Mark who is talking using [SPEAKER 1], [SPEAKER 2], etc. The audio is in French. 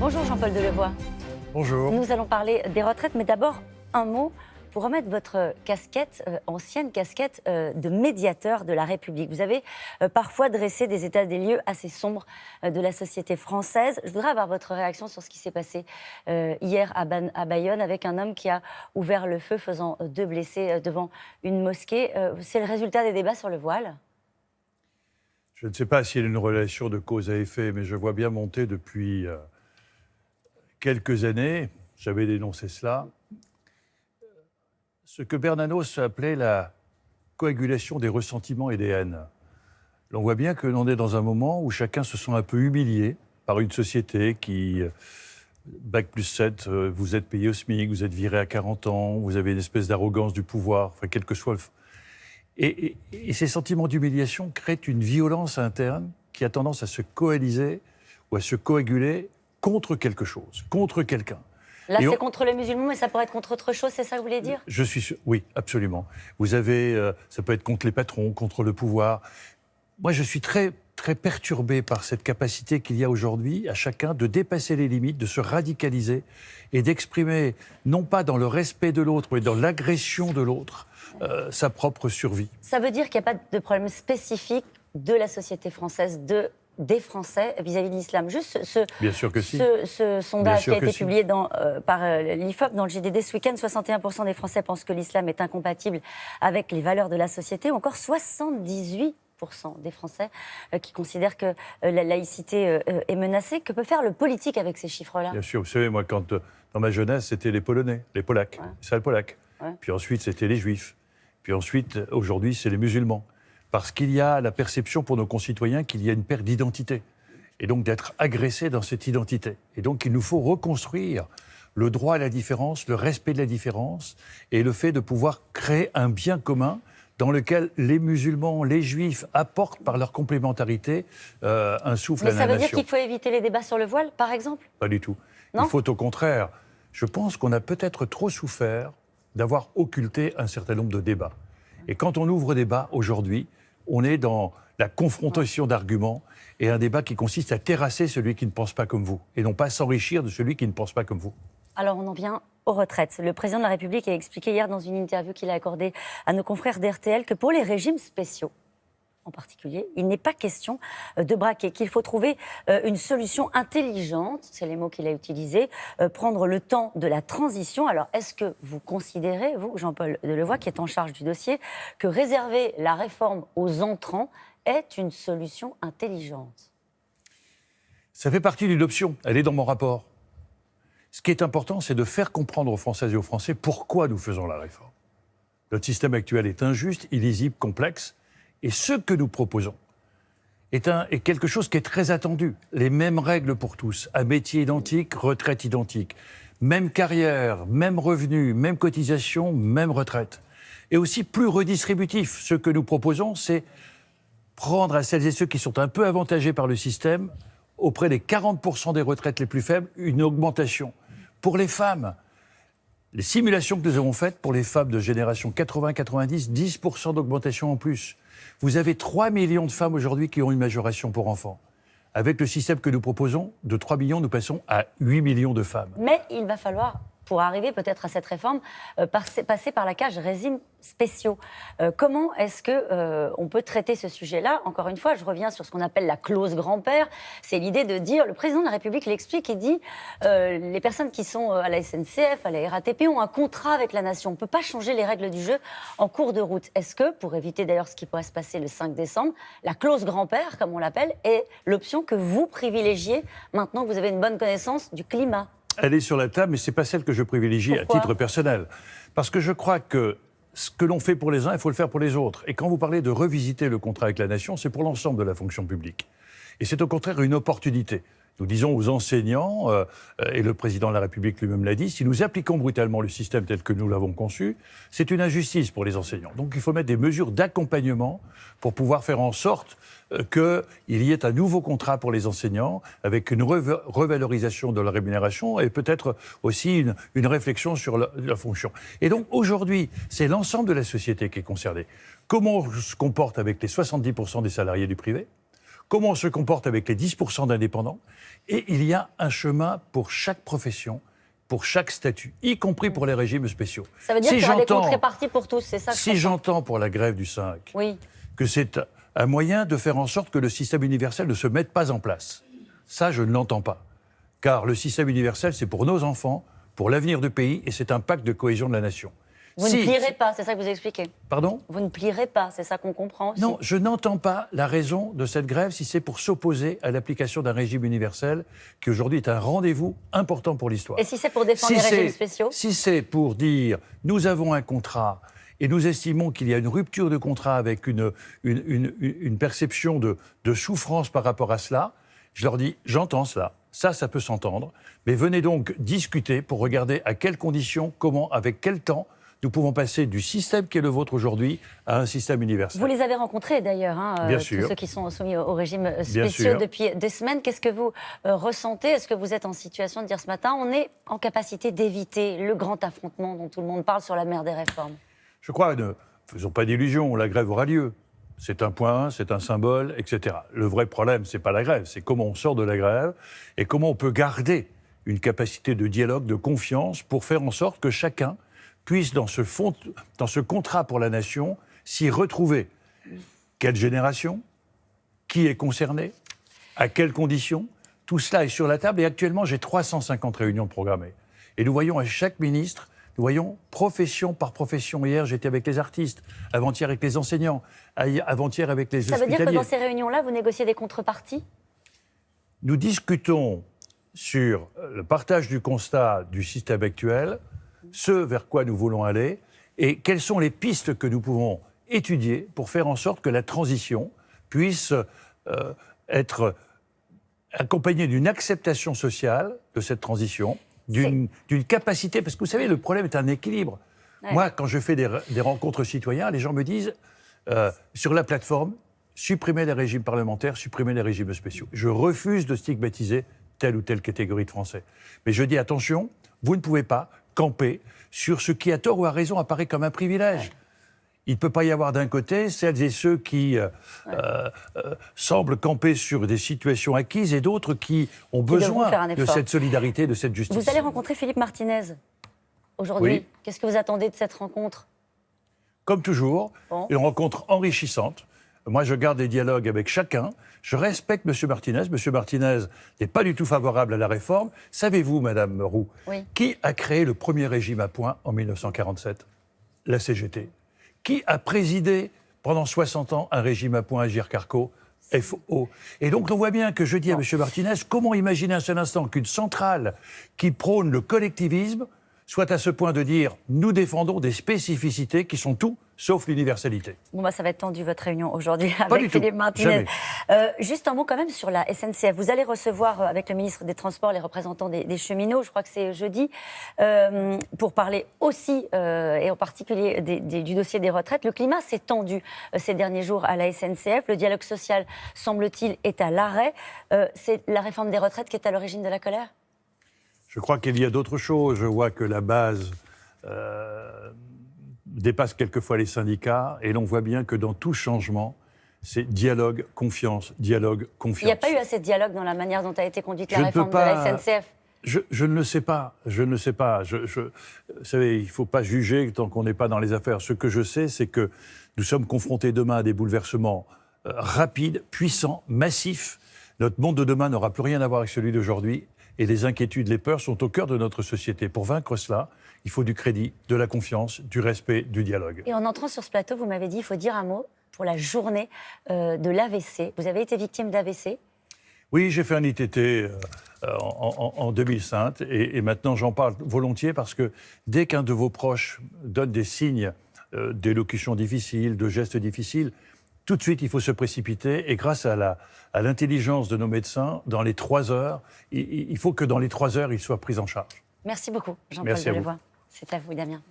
[SPEAKER 1] Bonjour Jean-Paul Delevoye.
[SPEAKER 2] Bonjour.
[SPEAKER 1] Nous allons parler des retraites, mais d'abord un mot pour remettre votre casquette, ancienne casquette de médiateur de la République. Vous avez parfois dressé des états des lieux assez sombres de la société française. Je voudrais avoir votre réaction sur ce qui s'est passé hier à Bayonne avec un homme qui a ouvert le feu, faisant 2 blessés devant une mosquée. C'est le résultat des débats sur le voile ?
[SPEAKER 2] Je ne sais pas s'il y a une relation de cause à effet, mais je vois bien monter depuis quelques années, j'avais dénoncé cela, ce que Bernanos appelait la coagulation des ressentiments et des haines. On voit bien que l'on est dans un moment où chacun se sent un peu humilié par une société qui, Bac plus 7, vous êtes payé au SMIC, vous êtes viré à 40 ans, vous avez une espèce d'arrogance du pouvoir, enfin, quel que soit le... Et ces sentiments d'humiliation créent une violence interne qui a tendance à se coaliser ou à se coaguler contre quelque chose, contre quelqu'un.
[SPEAKER 1] Là, c'est contre les musulmans, mais ça pourrait être contre autre chose, c'est ça que vous voulez dire ?
[SPEAKER 2] Je suis sûr, oui, absolument. Vous avez, ça peut être contre les patrons, contre le pouvoir. Moi, je suis très, très perturbé par cette capacité qu'il y a aujourd'hui à chacun de dépasser les limites, de se radicaliser et d'exprimer, non pas dans le respect de l'autre, mais dans l'agression de l'autre, sa propre survie.
[SPEAKER 1] Ça veut dire qu'il n'y a pas de problème spécifique de la société française, des Français vis-à-vis de l'islam. Juste
[SPEAKER 2] Bien sûr que si.
[SPEAKER 1] ce sondage qui a été
[SPEAKER 2] si.
[SPEAKER 1] publié par l'IFOP dans le JDD ce week-end, 61% des Français pensent que l'islam est incompatible avec les valeurs de la société, ou encore 78% des Français qui considèrent que la laïcité est menacée. Que peut faire le politique avec ces chiffres-là ?
[SPEAKER 2] Bien sûr, vous savez, moi, quand dans ma jeunesse, c'était les Polonais, les Polacs,
[SPEAKER 1] Ouais.
[SPEAKER 2] c'est le Polac.
[SPEAKER 1] Ouais.
[SPEAKER 2] Puis ensuite, c'était les Juifs. Puis ensuite, aujourd'hui, c'est les musulmans. Parce qu'il y a la perception pour nos concitoyens qu'il y a une perte d'identité. Et donc d'être agressé dans cette identité. Et donc il nous faut reconstruire le droit à la différence, le respect de la différence et le fait de pouvoir créer un bien commun dans lequel les musulmans, les juifs apportent par leur complémentarité un souffle à la nation.
[SPEAKER 1] Mais ça veut dire qu'il faut éviter les débats sur le voile, par exemple ?
[SPEAKER 2] Pas du tout.
[SPEAKER 1] Non ?
[SPEAKER 2] Il faut au contraire. Je pense qu'on a peut-être trop souffert d'avoir occulté un certain nombre de débats. Et quand on ouvre débat aujourd'hui, on est dans la confrontation d'arguments et un débat qui consiste à terrasser celui qui ne pense pas comme vous et non pas s'enrichir de celui qui ne pense pas comme vous.
[SPEAKER 1] Alors on en vient aux retraites. Le président de la République a expliqué hier dans une interview qu'il a accordée à nos confrères d'RTL que pour les régimes spéciaux, en particulier, il n'est pas question de braquer, qu'il faut trouver une solution intelligente, c'est les mots qu'il a utilisés, prendre le temps de la transition. Alors, est-ce que vous considérez, vous, Jean-Paul Delevoye, qui est en charge du dossier, que réserver la réforme aux entrants est une solution intelligente ?
[SPEAKER 2] Ça fait partie d'une option, elle est dans mon rapport. Ce qui est important, c'est de faire comprendre aux Françaises et aux Français pourquoi nous faisons la réforme. Notre système actuel est injuste, illisible, complexe. Et ce que nous proposons est quelque chose qui est très attendu. Les mêmes règles pour tous, un métier identique, retraite identique, même carrière, même revenu, même cotisation, même retraite. Et aussi plus redistributif. Ce que nous proposons, c'est prendre à celles et ceux qui sont un peu avantagés par le système, auprès des 40% des retraites les plus faibles, une augmentation. Pour les femmes, les simulations que nous avons faites pour les femmes de génération 80-90, 10% d'augmentation en plus. Vous avez 3 millions de femmes aujourd'hui qui ont une majoration pour enfants. Avec le système que nous proposons, de 3 millions, nous passons à 8 millions de femmes.
[SPEAKER 1] Mais il va falloir, pour arriver peut-être à cette réforme, passer par la cage régimes spéciaux. Comment est-ce qu'on peut traiter ce sujet-là ? Encore une fois, je reviens sur ce qu'on appelle la clause grand-père. C'est l'idée de dire, le président de la République l'explique et dit, les personnes qui sont à la SNCF, à la RATP ont un contrat avec la nation. On ne peut pas changer les règles du jeu en cours de route. Est-ce que, pour éviter d'ailleurs ce qui pourrait se passer le 5 décembre, la clause grand-père, comme on l'appelle, est l'option que vous privilégiez maintenant que vous avez une bonne connaissance du climat ?
[SPEAKER 2] Elle est sur la table, mais ce n'est pas celle que je privilégie.
[SPEAKER 1] Pourquoi ?
[SPEAKER 2] À titre personnel. Parce que je crois que ce que l'on fait pour les uns, il faut le faire pour les autres. Et quand vous parlez de revisiter le contrat avec la nation, c'est pour l'ensemble de la fonction publique. Et c'est au contraire une opportunité. Nous disons aux enseignants, et le président de la République lui-même l'a dit, si nous appliquons brutalement le système tel que nous l'avons conçu, c'est une injustice pour les enseignants. Donc il faut mettre des mesures d'accompagnement pour pouvoir faire en sorte qu'il y ait un nouveau contrat pour les enseignants, avec une revalorisation de leur rémunération et peut-être aussi une réflexion sur la fonction. Et donc aujourd'hui, c'est l'ensemble de la société qui est concernée. Comment on se comporte avec les 70% des salariés du privé ? comment on se comporte avec les 10% d'indépendants, et il y a un chemin pour chaque profession, pour chaque statut, y compris pour les régimes spéciaux.
[SPEAKER 1] Ça veut dire qu'il y aura des contreparties pour tous, c'est ça que
[SPEAKER 2] Si j'entends pour la grève du 5,
[SPEAKER 1] oui.
[SPEAKER 2] que c'est un moyen de faire en sorte que le système universel ne se mette pas en place, ça je ne l'entends pas. Car le système universel, c'est pour nos enfants, pour l'avenir du pays, et c'est un pacte de cohésion de la nation.
[SPEAKER 1] Vous ne plierez pas, c'est ça que vous expliquez.
[SPEAKER 2] Pardon ?
[SPEAKER 1] Vous ne plierez pas, c'est ça qu'on comprend aussi.
[SPEAKER 2] Non, je n'entends pas la raison de cette grève si c'est pour s'opposer à l'application d'un régime universel qui aujourd'hui est un rendez-vous important pour l'histoire.
[SPEAKER 1] Et si c'est pour défendre les régimes spéciaux ?
[SPEAKER 2] Si c'est pour dire nous avons un contrat et nous estimons qu'il y a une rupture de contrat avec une perception de souffrance par rapport à cela, je leur dis j'entends cela. Ça peut s'entendre. Mais venez donc discuter pour regarder à quelles conditions, comment, avec quel temps nous pouvons passer du système qui est le vôtre aujourd'hui à un système universel.
[SPEAKER 1] Vous les avez rencontrés d'ailleurs,
[SPEAKER 2] Bien
[SPEAKER 1] tous
[SPEAKER 2] sûr.
[SPEAKER 1] ceux qui sont soumis au régime spéciaux depuis des semaines. Qu'est-ce que vous ressentez ? Est-ce que vous êtes en situation de dire ce matin, on est en capacité d'éviter le grand affrontement dont tout le monde parle sur la mer des réformes ?
[SPEAKER 2] Je crois, ne faisons pas d'illusions, la grève aura lieu. C'est un point, c'est un symbole, etc. Le vrai problème, c'est pas la grève, c'est comment on sort de la grève et comment on peut garder une capacité de dialogue, de confiance pour faire en sorte que chacun puisse, dans ce contrat pour la nation, s'y retrouver. Quelle génération ? Qui est concerné ? À quelles conditions ? Tout cela est sur la table et actuellement, j'ai 350 réunions programmées. Et nous voyons à chaque ministre, nous voyons profession par profession. Hier, j'étais avec les artistes, avant-hier avec les enseignants, avant-hier avec les hospitaliers.
[SPEAKER 1] Ça veut dire que dans ces réunions-là, vous négociez des contreparties ?
[SPEAKER 2] Nous discutons sur le partage du constat du système actuel, ce vers quoi nous voulons aller, et quelles sont les pistes que nous pouvons étudier pour faire en sorte que la transition puisse être accompagnée d'une acceptation sociale de cette transition, d'une capacité, parce que vous savez, le problème est un équilibre. Ouais. Moi, quand je fais des rencontres citoyens, les gens me disent, sur la plateforme, supprimez les régimes parlementaires, supprimez les régimes spéciaux. Je refuse de stigmatiser telle ou telle catégorie de Français. Mais je dis, attention, vous ne pouvez pas camper sur ce qui, à tort ou à raison, apparaît comme un privilège. Il ne peut pas y avoir d'un côté celles et ceux qui semblent camper sur des situations acquises et d'autres qui ont besoin de cette solidarité, de cette justice.
[SPEAKER 1] Vous allez rencontrer Philippe Martinez aujourd'hui. Oui. Qu'est-ce que vous attendez de cette rencontre ?
[SPEAKER 2] Comme toujours, une rencontre enrichissante. Moi, je garde des dialogues avec chacun. Je respecte M. Martinez. M. Martinez n'est pas du tout favorable à la réforme. Savez-vous, Madame Roux, qui a créé le premier régime à points en 1947 ? La CGT. Qui a présidé pendant 60 ans un régime à points à Agirc-Arrco ? FO. Et donc, on voit bien que je dis à M. Martinez, comment imaginer un seul instant qu'une centrale qui prône le collectivisme soit à ce point de dire « nous défendons des spécificités qui sont tout sauf l'universalité ».
[SPEAKER 1] Bon, ça va être tendu, votre réunion aujourd'hui avec Philippe Martinez. Juste un mot quand même sur la SNCF. Vous allez recevoir avec le ministre des Transports les représentants des cheminots, je crois que c'est jeudi, pour parler aussi, et en particulier du dossier des retraites. Le climat s'est tendu ces derniers jours à la SNCF. Le dialogue social, semble-t-il, est à l'arrêt. C'est la réforme des retraites qui est à l'origine de la colère ?
[SPEAKER 2] Je crois qu'il y a d'autres choses. Je vois que la base dépasse quelquefois les syndicats et l'on voit bien que dans tout changement, c'est dialogue, confiance, dialogue, confiance.
[SPEAKER 1] Il n'y a pas eu assez de dialogue dans la manière dont a été conduite la réforme de la SNCF ?
[SPEAKER 2] Je ne le sais pas. Je ne le sais pas. Vous savez, il ne faut pas juger tant qu'on n'est pas dans les affaires. Ce que je sais, c'est que nous sommes confrontés demain à des bouleversements rapides, puissants, massifs. Notre monde de demain n'aura plus rien à voir avec celui d'aujourd'hui. Et les inquiétudes, les peurs sont au cœur de notre société. Pour vaincre cela, il faut du crédit, de la confiance, du respect, du dialogue.
[SPEAKER 1] Et en entrant sur ce plateau, vous m'avez dit, il faut dire un mot pour la journée de l'AVC. Vous avez été victime d'AVC ?
[SPEAKER 2] Oui, j'ai fait un ITT en 2005 et maintenant j'en parle volontiers parce que dès qu'un de vos proches donne des signes d'élocution difficile, de gestes difficiles, tout de suite, il faut se précipiter et grâce à l'intelligence de nos médecins, dans les 3 heures, il faut que dans les 3 heures, ils soient pris en charge.
[SPEAKER 1] Merci beaucoup, Jean-Paul Delevoye. C'est à vous, Damien.